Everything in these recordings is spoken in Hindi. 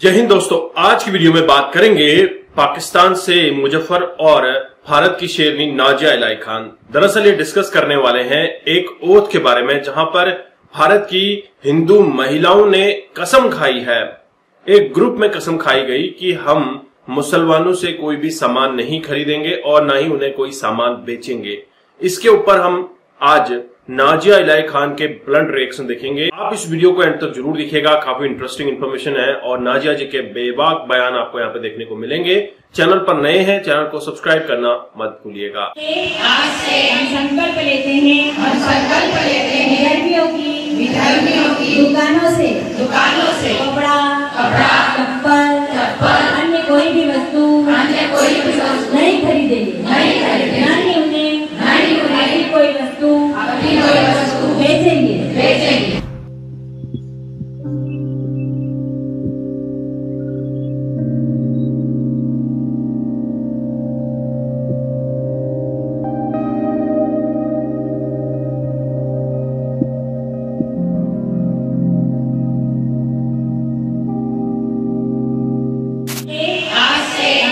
जय हिंद दोस्तों, आज की वीडियो में बात करेंगे पाकिस्तान से मुजफ्फर और भारत की शेरनी नाजिया इलाही खान। दरअसल ये डिस्कस करने वाले हैं एक ओथ के बारे में, जहां पर भारत की हिंदू महिलाओं ने कसम खाई है। एक ग्रुप में कसम खाई गई कि हम मुसलमानों से कोई भी सामान नहीं खरीदेंगे और ना ही उन्हें कोई सामान बेचेंगे। इसके ऊपर हम आज नाजिया इलाही खान के ब्लंट रिएक्शन देखेंगे। आप इस वीडियो को एंड तक जरूर देखिएगा, काफी इंटरेस्टिंग इन्फॉर्मेशन है और नाजिया जी के बेबाक बयान आपको यहाँ पे देखने को मिलेंगे। चैनल पर नए हैं, चैनल को सब्सक्राइब करना मत भूलिएगा। आज से हम संकल्प लेते हैं विधर्मियों की दुकानों से कपड़ा चप्पल अन्य कोई भी वस्तु नहीं खरीदेंगे, ना ही उन्हें कोई वस्तु बेचेंगे।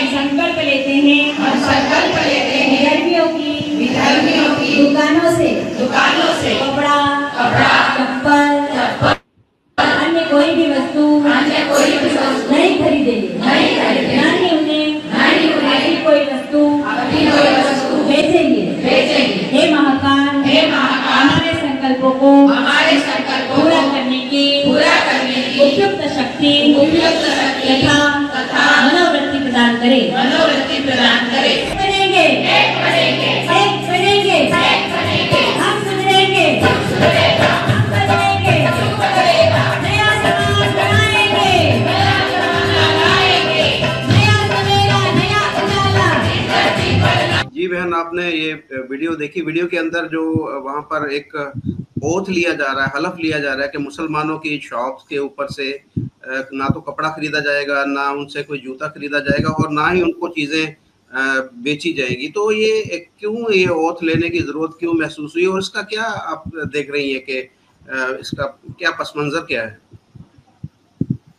संकल्प लेते हैं विधर्मियों की दुकानों से कपड़ा चप्पल अन्य कोई भी वस्तु नहीं खरीदेंगे, ना ही उन्हें कोई वस्तु बेचेंगे। हे महाकाल, हमारे संकल्पों को पूरा करने की उपयुक्त शक्ति तथा मनोवृत्ति प्रदान करे। जी बहन, आपने ये वीडियो देखी। वीडियो के अंदर जो वहाँ पर एक ओथ लिया जा रहा है, हलफ लिया जा रहा है कि मुसलमानों की शॉप्स के ऊपर से ना तो कपड़ा खरीदा जाएगा, ना उनसे कोई जूता खरीदा जाएगा और ना ही उनको चीजें बेची जाएगी। तो ये क्यों ये ओथ लेने की जरूरत क्यों महसूस हुई और इसका क्या आप देख रही हैं कि इसका क्या पस मंजर क्या है?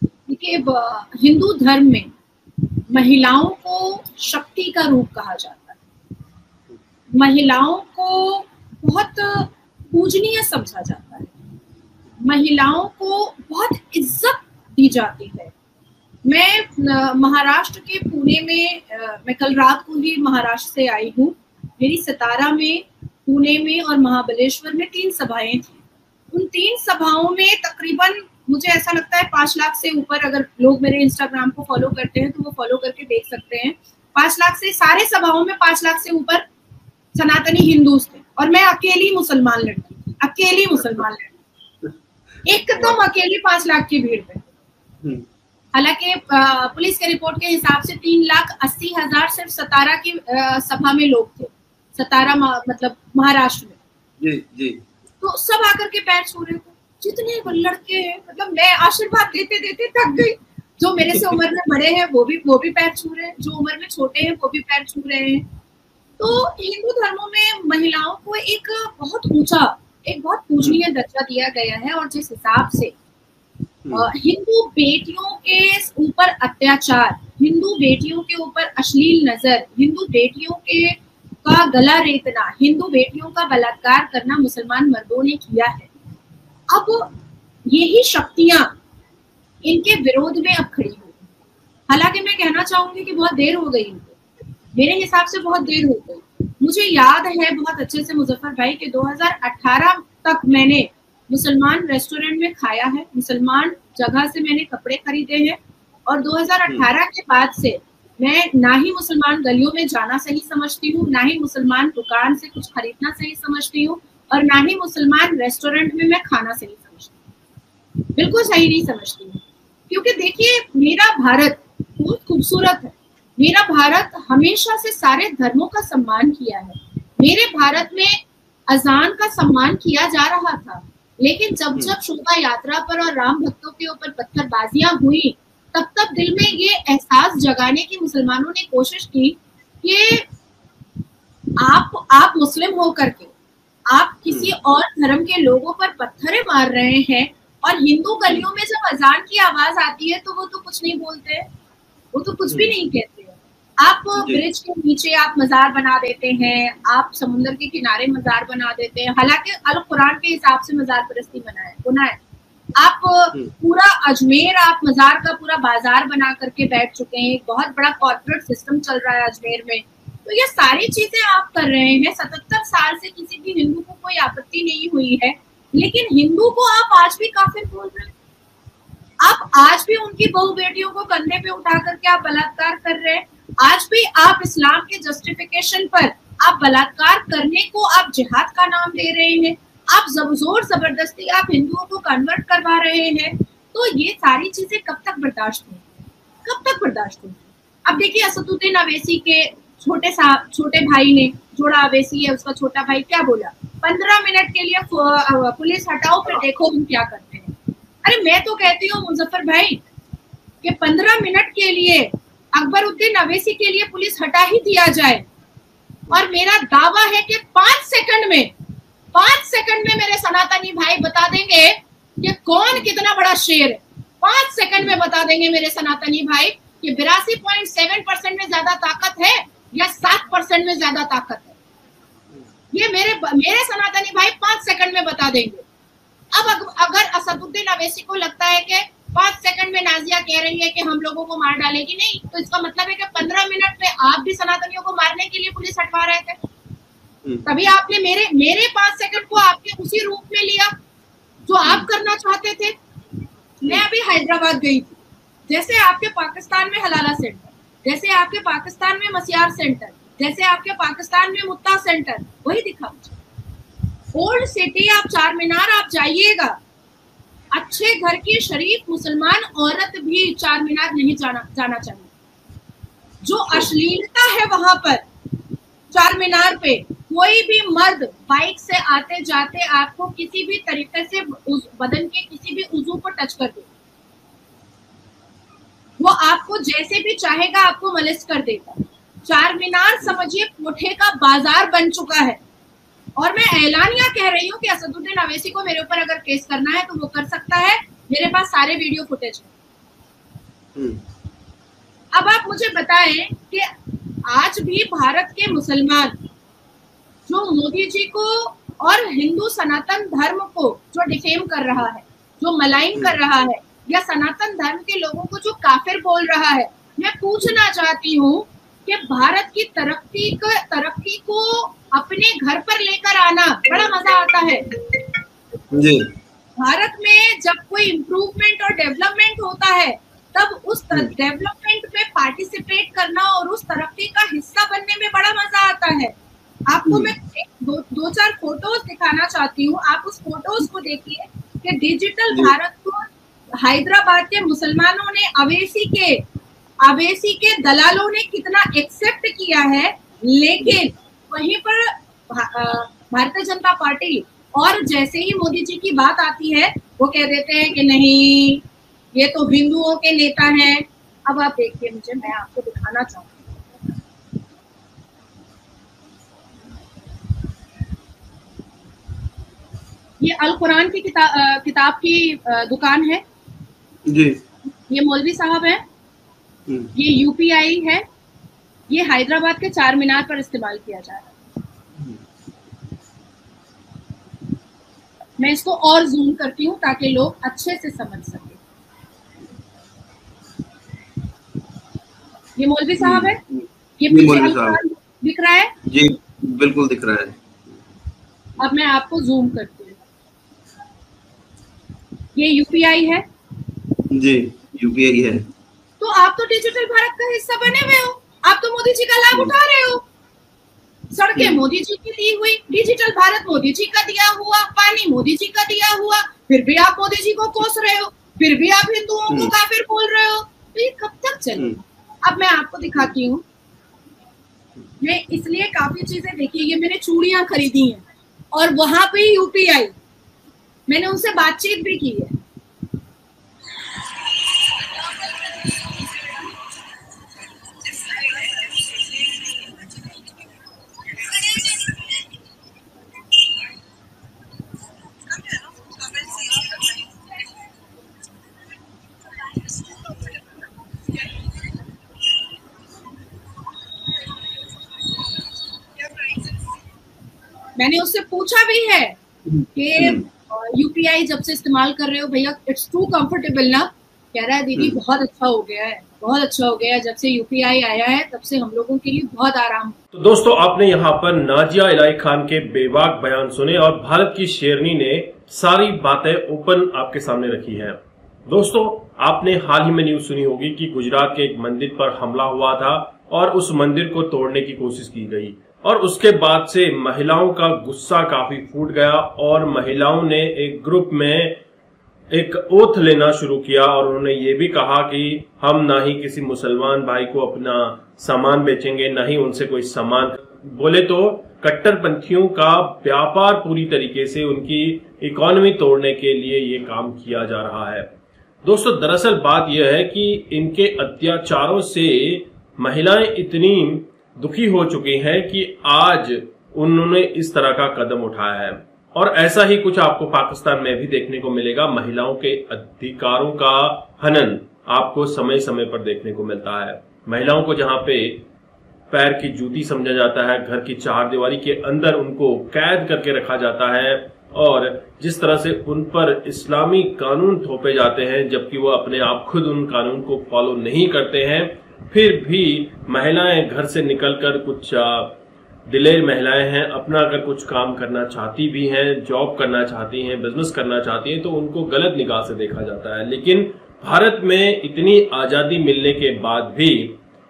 देखिए, हिंदू धर्म में महिलाओं को शक्ति का रूप कहा जाता है। महिलाओं को बहुत पूजनीय समझा जाता है, महिलाओं को बहुत इज्जत दी जाती है। मैं महाराष्ट्र के पुणे में, मैं कल रात को ही महाराष्ट्र से आई हूँ। मेरी सतारा में, पुणे में और महाबलेश्वर में 3 सभाएं थी। उन 3 सभाओं में तकरीबन मुझे ऐसा लगता है 5 लाख से ऊपर, अगर लोग मेरे इंस्टाग्राम को फॉलो करते हैं तो वो फॉलो करके देख सकते हैं, 5 लाख से, सारे सभाओं में 5 लाख से ऊपर सनातनी हिंदू थे और मैं अकेली मुसलमान लड़की, एकदम अकेली 5 लाख की भीड़ में। हालांकि पुलिस के रिपोर्ट के हिसाब से 3,80,000 सिर्फ सतारा की सभा में लोग थे, सतारा मतलब महाराष्ट्र में। जी। तो सब आकर के पैर छू रहे थे, जितने लड़के हैं, मतलब मैं आशीर्वाद देते थक गई। जो मेरे से उम्र में बड़े हैं वो भी पैर छू रहे हैं, जो उम्र में छोटे हैं वो भी पैर छू रहे हैं। तो हिंदू धर्मों में महिलाओं को एक बहुत ऊंचा, एक बहुत पूजनीय दर्जा दिया गया है और जिस हिसाब से हिंदू बेटियों के ऊपर अत्याचार, हिंदू बेटियों के ऊपर अश्लील नजर, हिंदू बेटियों के का गला रेतना, हिंदू बेटियों का बलात्कार करना मुसलमान मर्दों ने किया है। अब यही शक्तियां इनके विरोध में अब खड़ी हुई। हालांकि मैं कहना चाहूंगी कि बहुत देर हो गई, मेरे हिसाब से बहुत देर हो गई। मुझे याद है बहुत अच्छे से मुजफ्फर भाई के 2018 तक मैंने मुसलमान रेस्टोरेंट में खाया है, मुसलमान जगह से मैंने कपड़े खरीदे हैं और 2018 के बाद से मैं ना ही मुसलमान गलियों में जाना सही समझती हूँ, ना ही मुसलमान दुकान से कुछ खरीदना सही समझती हूँ और ना ही मुसलमान रेस्टोरेंट में मैं खाना सही समझती हूँ, बिल्कुल सही नहीं समझती हूँ। क्योंकि देखिए, मेरा भारत बहुत खूबसूरत है। मेरा भारत हमेशा से सारे धर्मों का सम्मान किया है। मेरे भारत में अजान का सम्मान किया जा रहा था, लेकिन जब शोभा यात्रा पर और राम भक्तों के ऊपर पत्थरबाजियां हुई, तब दिल में ये एहसास जगाने की मुसलमानों ने कोशिश की कि आप मुस्लिम होकर के आप किसी और धर्म के लोगों पर पत्थरे मार रहे हैं और हिंदू गलियों में जब अजान की आवाज आती है तो वो तो कुछ नहीं बोलते, वो तो कुछ भी नहीं कहते। आप ब्रिज के नीचे आप मजार बना देते हैं, आप समुद्र के किनारे मजार बना देते हैं, हालांकि अल कुरान के हिसाब से मजार परस्ती गुनाह है। आप पूरा अजमेर आप मजार का पूरा बाजार बना करके बैठ चुके हैं, एक बहुत बड़ा कॉर्पोरेट सिस्टम चल रहा है अजमेर में। तो ये सारी चीजें आप कर रहे हैं। 77 साल से किसी भी हिंदू को कोई आपत्ति नहीं हुई है, लेकिन हिंदू को आप आज भी काफिर बोल रहे हैं। आप आज भी उनकी बहू बेटियों को कंधे पे उठा करके आप बलात्कार कर रहे हैं। आज भी आप इस्लाम के जस्टिफिकेशन पर आप बलात्कार करने को आप जिहाद का नाम दे रहे हैं। आप जोर जबरदस्ती आप हिंदुओं को कन्वर्ट करवा रहे हैं। तो ये सारी चीजें कब तक बर्दाश्त होंगी, कब तक बर्दाश्त होंगी? अब देखिए असदुद्दीन अवैसी के छोटे भाई ने, जोड़ा अवैसी है उसका छोटा भाई, क्या बोला? 15 मिनट के लिए पुलिस हटाओ, फिर देखो हम क्या करते हैं। अरे मैं तो कहती हूँ मुजफ्फर भाई कि 15 मिनट के लिए अकबरुद्दीन अवैसी के लिए पुलिस हटा ही दिया जाए, और मेरा दावा है कि 5 सेकंड में मेरे सनातनी भाई बता देंगे कि कौन कितना बड़ा शेर है। 5 सेकंड में बता देंगे मेरे सनातनी भाई कि 82.7% में ज्यादा ताकत है या 7% में ज्यादा ताकत है। ये मेरे सनातनी भाई 5 सेकंड में बता देंगे। अब अगर असदुद्दीन अवैसी को लगता है कि 5 सेकंड में नाजिया कह रही है कि हम लोगों को मार डालेगी, नहीं, तो इसका मतलब है कि 15 मिनट में आप भी सनातनियों को मारने के लिए पुलिस हटवा रहे थे। तभी आपने मेरे 5 सेकंड को आपने उसी रूप में लिया जो आप करना चाहते थे। मैं अभी हैदराबाद गई थी, जैसे आपके पाकिस्तान में हलाला सेंटर, जैसे आपके पाकिस्तान में मसियार सेंटर, जैसे आपके पाकिस्तान में मुत्ता सेंटर, वही दिखा मुझे। ओल्ड सिटी आप चार मीनार आप जाइएगा, अच्छे घर की शरीफ मुसलमान औरत भी चार मीनार नहीं जाना चाहिए। जो अश्लीलता है वहां पर चार मीनार पे, कोई भी मर्द बाइक से आते जाते आपको किसी भी तरीके से बदन के किसी भी उज़ू को टच कर दे, वो आपको जैसे भी चाहेगा आपको मलिस्ट कर देगा। चार मीनार समझिए कोठे का बाजार बन चुका है। और मैं ऐलानिया कह रही हूँ कि असदुद्दीन अवैसी को मेरे ऊपर अगर केस करना है तो वो कर सकता है, मेरे पास सारे वीडियो फुटेज है। अब आप मुझे बताएं कि आज भी भारत के मुसलमान जो मोदी जी को और हिंदू सनातन धर्म को जो डिफेम कर रहा है, जो मलाइन कर रहा है, या सनातन धर्म के लोगों को जो काफिर बोल रहा है, मैं पूछना चाहती हूँ कि भारत की तरक्की को अपने घर पर लेकर आना बड़ा मजा आता है जी। भारत में जब कोई इम्प्रूवमेंट और डेवलपमेंट होता है तब उस डेवलपमेंट में पार्टिसिपेट करना और उस तरक्की का हिस्सा बनने में बड़ा मजा आता है। आपको मैं दो चार फोटोज दिखाना चाहती हूँ, आप उस फोटोज को देखिए कि डिजिटल भारत को हैदराबाद के मुसलमानों ने अवैसी के दलालों ने कितना एक्सेप्ट किया है, लेकिन वहीं पर भारतीय जनता पार्टी और जैसे ही मोदी जी की बात आती है वो कह देते हैं कि नहीं ये तो हिंदुओं के नेता हैं। अब आप देखिए, मैं आपको दिखाना चाहूंगी, ये अल कुरान की किताब की दुकान है जी। ये मौलवी साहब है, ये यूपीआई है, ये हैदराबाद के चार मीनार पर इस्तेमाल किया जा रहा है। मैं इसको और जूम करती हूँ ताकि लोग अच्छे से समझ सके। ये मौलवी साहब है, ये पीछे दिख रहा है जी, बिल्कुल दिख रहा है। अब मैं आपको जूम करती हूँ, ये यूपीआई है जी, यूपीआई है। तो आप तो डिजिटल भारत का हिस्सा बने हुए हो, आप तो मोदी जी का लाभ उठा रहे हो। सड़कें मोदी जी की दी हुई, डिजिटल भारत मोदी जी का दिया हुआ, पानी मोदी जी का दिया हुआ, फिर भी आप मोदी जी को कोस रहे हो, फिर भी आप हिंदुओं को काफिर बोल रहे हो। तो ये कब तक चलेगा? अब मैं आपको दिखाती हूँ, मैं इसलिए काफी चीजें देखी, ये मैंने चूड़ियां खरीदी हैं और वहां पे यूपीआई, मैंने उनसे बातचीत भी की है। मैंने उससे पूछा भी है कि यूपीआई जब से इस्तेमाल कर रहे हो भैया, इट्स टू कंफर्टेबल ना? कह रहा है दीदी बहुत अच्छा हो गया है, बहुत अच्छा हो गया है, जब से यूपीआई आया है तब से हम लोगों के लिए बहुत आराम। तो दोस्तों, आपने यहाँ पर नाजिया इलाही खान के बेबाक बयान सुने और भारत की शेरनी ने सारी बातें ओपन आपके सामने रखी हैं। दोस्तों, आपने हाल ही में न्यूज सुनी होगी कि गुजरात के एक मंदिर पर हमला हुआ था और उस मंदिर को तोड़ने की कोशिश की गई और उसके बाद से महिलाओं का गुस्सा काफी फूट गया और महिलाओं ने एक ग्रुप में एक ओथ लेना शुरू किया और उन्होंने ये भी कहा कि हम ना ही किसी मुसलमान भाई को अपना सामान बेचेंगे, ना ही उनसे कोई सामान। बोले तो कट्टरपंथियों का व्यापार पूरी तरीके से उनकी इकोनॉमी तोड़ने के लिए ये काम किया जा रहा है। दोस्तों, दरअसल बात यह है कि इनके अत्याचारों से महिलाएं इतनी दुखी हो चुकी हैं कि आज उन्होंने इस तरह का कदम उठाया है और ऐसा ही कुछ आपको पाकिस्तान में भी देखने को मिलेगा। महिलाओं के अधिकारों का हनन आपको समय समय पर देखने को मिलता है। महिलाओं को जहां पे पैर की जूती समझा जाता है, घर की चार दीवारी के अंदर उनको कैद करके रखा जाता है और जिस तरह से उन पर इस्लामी कानून थोपे जाते हैं, जबकि वो अपने आप खुद उन कानून को फॉलो नहीं करते हैं, फिर भी महिलाएं घर से निकलकर कुछ दिलेर महिलाएं हैं, अपना अगर कुछ काम करना चाहती भी हैं, जॉब करना चाहती हैं, बिजनेस करना चाहती हैं, तो उनको गलत निगाह से देखा जाता है। लेकिन भारत में इतनी आजादी मिलने के बाद भी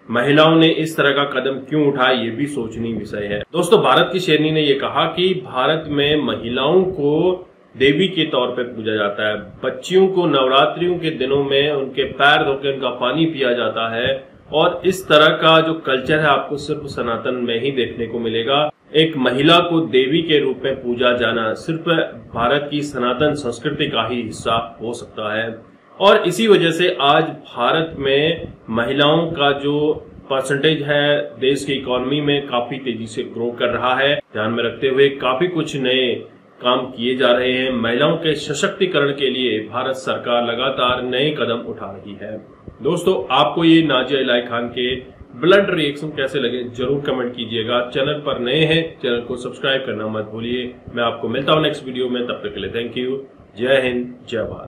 महिलाओं ने इस तरह का कदम क्यों उठाया, ये भी सोचनीय विषय है। दोस्तों, भारत की शेरनी ने यह कहा कि भारत में महिलाओं को देवी के तौर पर पूजा जाता है। बच्चियों को नवरात्रियों के दिनों में उनके पैर धोकर उनका पानी पिया जाता है और इस तरह का जो कल्चर है आपको सिर्फ सनातन में ही देखने को मिलेगा। एक महिला को देवी के रूप में पूजा जाना सिर्फ भारत की सनातन संस्कृति का ही हिस्सा हो सकता है और इसी वजह से आज भारत में महिलाओं का जो परसेंटेज है देश की इकोनॉमी में काफी तेजी से ग्रो कर रहा है। ध्यान में रखते हुए काफी कुछ नए काम किए जा रहे हैं। महिलाओं के सशक्तिकरण के लिए भारत सरकार लगातार नए कदम उठा रही है। दोस्तों, आपको ये नाजिया इलाही खान के ब्लड रिएक्शन कैसे लगे जरूर कमेंट कीजिएगा। चैनल पर नए हैं, चैनल को सब्सक्राइब करना मत भूलिए। मैं आपको मिलता हूं नेक्स्ट वीडियो में, तब तक के लिए थैंक यू। जय हिंद, जय भारत।